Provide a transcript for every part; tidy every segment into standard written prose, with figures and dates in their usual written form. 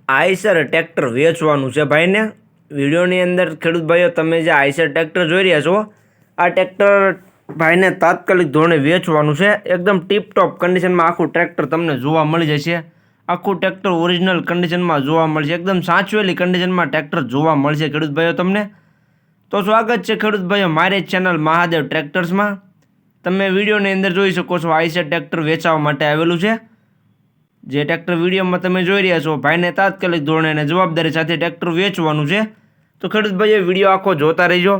Eicher tractor વેચવાનું છે ભાઈને. વિડીયોની અંદર ખેડૂત ભાઈઓ તમે જે આઈસર ટ્રેક્ટર જોઈ રહ્યા છો, આ ટ્રેક્ટર ભાઈને તાત્કાલિક ધોરણે વેચવાનું છે. એકદમ ટીપટોપ કન્ડિશનમાં આખું ટ્રેક્ટર તમને જોવા મળી જશે. આખું ટ્રેક્ટર ઓરિજિનલ કન્ડિશનમાં જોવા મળશે. એકદમ સાચવેલી કન્ડિશનમાં ટ્રેક્ટર જોવા મળશે ખેડૂત ભાઈઓ તમને. તો સ્વાગત છે ખેડૂત ભાઈઓ મારી ચેનલ મહાદેવ ટ્રેક્ટર્સમાં. તમે વિડીયોની અંદર જોઈ શકો છો આઈસર ટ્રેક્ટર વેચવા માટે આવેલું છે. જે ટ્રેક્ટર વિડીયોમાં તમે જોઈ રહ્યા છો, ભાઈને તાત્કાલિક ધોરણે અને જવાબદારી સાથે ટ્રેક્ટર વેચવાનું છે. તો ખેડૂત ભાઈઓ વિડીયો આખો જોતા રહીજો,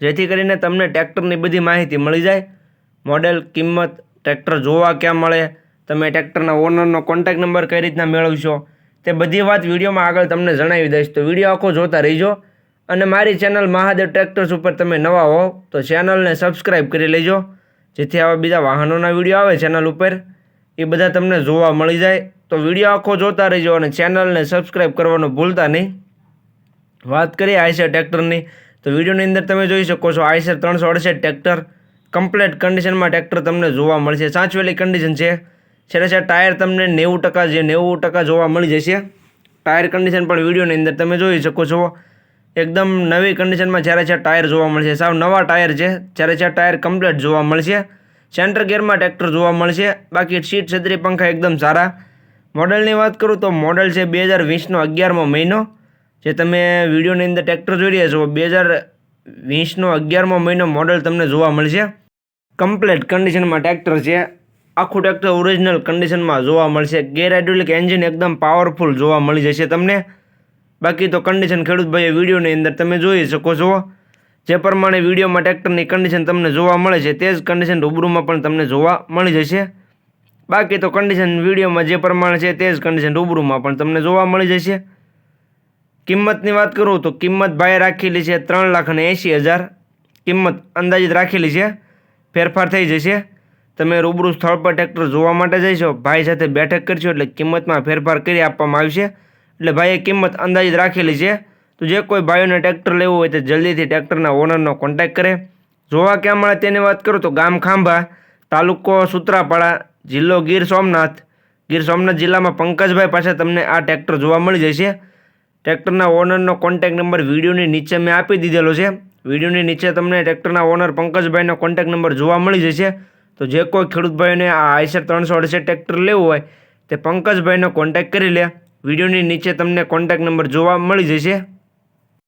જેથી કરીને તમને ટ્રેક્ટરની બધી માહિતી મળી જાય. મોડેલ, કિંમત, ટ્રેક્ટર જોવા ક્યાં મળે, તમે ટ્રેક્ટરના ઓનરનો કોન્ટેક્ટ નંબર કઈ રીતના મેળવશો, તે બધી વાત વિડીયોમાં આગળ તમને જણાવી દઈશ. તો વિડીયો આખો જોતા રહીજો. અને મારી ચેનલ મહાદેવ ટ્રેક્ટર્સ ઉપર તમે નવા હો તો ચેનલને સબસ્ક્રાઈબ કરી લેજો, જેથી આવા બીજા વાહનોના વિડીયો આવે ચેનલ ઉપર એ બધા તમને જોવા મળી જાય. તો વિડીયો આખો જોતા રહીજો અને ચેનલને સબસ્ક્રાઈબ કરવાનું ભૂલતા નહીં. વાત કરીએ આઈસર ટ્રેક્ટરની, તો વિડીયોની અંદર તમે જોઈ શકો છો આઈસર 368 ટ્રેક્ટર કમ્પ્લીટ કન્ડિશનમાં ટ્રેક્ટર તમને જોવા મળશે. સાચવેલી કન્ડિશન છે. છેલ્લે ટાયર તમને 90% જોવા મળી જશે. ટાયર કન્ડિશન પણ વિડીયોની અંદર તમે જોઈ શકો છો. એકદમ નવી કન્ડિશનમાં ચારે ટાયર જોવા મળશે. સાવ નવા ટાયર છે. ચારે ટાયર કમ્પ્લીટ જોવા મળશે. સેન્ટર ગિયરમાં ટ્રેક્ટર જોવા મળશે. બાકી સીટ, છત્રી, પંખા એકદમ સારા. મોડલની વાત કરું તો મોડલ છે 2020નો 11મો મહિનો. જે તમે વિડીયોની અંદર ટ્રેક્ટર જોઈ રહ્યા છો 2020નો 11મો મહિનો મોડલ તમને જોવા મળશે. કમ્પ્લીટ કન્ડિશનમાં ટ્રેક્ટર છે. આખું ટ્રેક્ટર ઓરિજિનલ કન્ડિશનમાં જોવા મળશે. ગેર હાઇડ્રોલિક એન્જિન એકદમ પાવરફુલ જોવા મળી જશે તમને. બાકી તો કન્ડિશન ખેડૂત ભાઈ વિડીયોની અંદર તમે જોઈ શકો છો. જે પ્રમાણે વિડીયોમાં ટ્રેક્ટરની કન્ડિશન તમને જોવા મળે છે તે જ કન્ડિશન રૂબરૂમાં પણ તમને જોવા મળી જશે. બાકી તો કન્ડિશન વિડીયોમાં જે પ્રમાણે છે તે જ કન્ડિશન રૂબરૂમાં પણ તમને જોવા મળી જશે. કિંમતની વાત કરું તો કિંમત ભાઈએ રાખેલી છે 3,80,000. કિંમત અંદાજિત રાખેલી છે, ફેરફાર થઈ જશે. તમે રૂબરૂ સ્થળ પર ટ્રેક્ટર જોવા માટે જઈશો, ભાઈ સાથે બેઠક કરશો એટલે કિંમતમાં ફેરફાર કરી આપવામાં આવશે. એટલે ભાઈએ કિંમત અંદાજિત રાખેલી છે. તો જે કોઈ ભાઈઓને ટ્રેક્ટર લેવું હોય તો જલ્દીથી ટ્રેક્ટરના ઓનરનો કોન્ટેક્ટ કરે. જોવા ક્યાં મળે તેની વાત કરું તો ગામ ખાંભા, તાલુકો સૂત્રાપાડા, જિલ્લો ગીર સોમનાથ. ગીર સોમનાથ જિલ્લામાં પંકજભાઈ પાસે તમને આ ટ્રેક્ટર જોવા મળી જશે. ટ્રેક્ટરના ઓનરનો કોન્ટેક્ટ નંબર વિડીયોની નીચે મેં આપી દીધેલો છે. વિડીયોની નીચે તમને ટ્રેક્ટરના ઓનર પંકજભાઈનો કોન્ટેક્ટ નંબર જોવા મળી જશે. તો જે કોઈ ખેડૂત ભાઈને આ આઈસર 368 ટ્રેક્ટર લેવું હોય તે પંકજભાઈનો કોન્ટેક્ટ કરી લે. વિડીયોની નીચે તમને કોન્ટેક્ટ નંબર જોવા મળી જશે.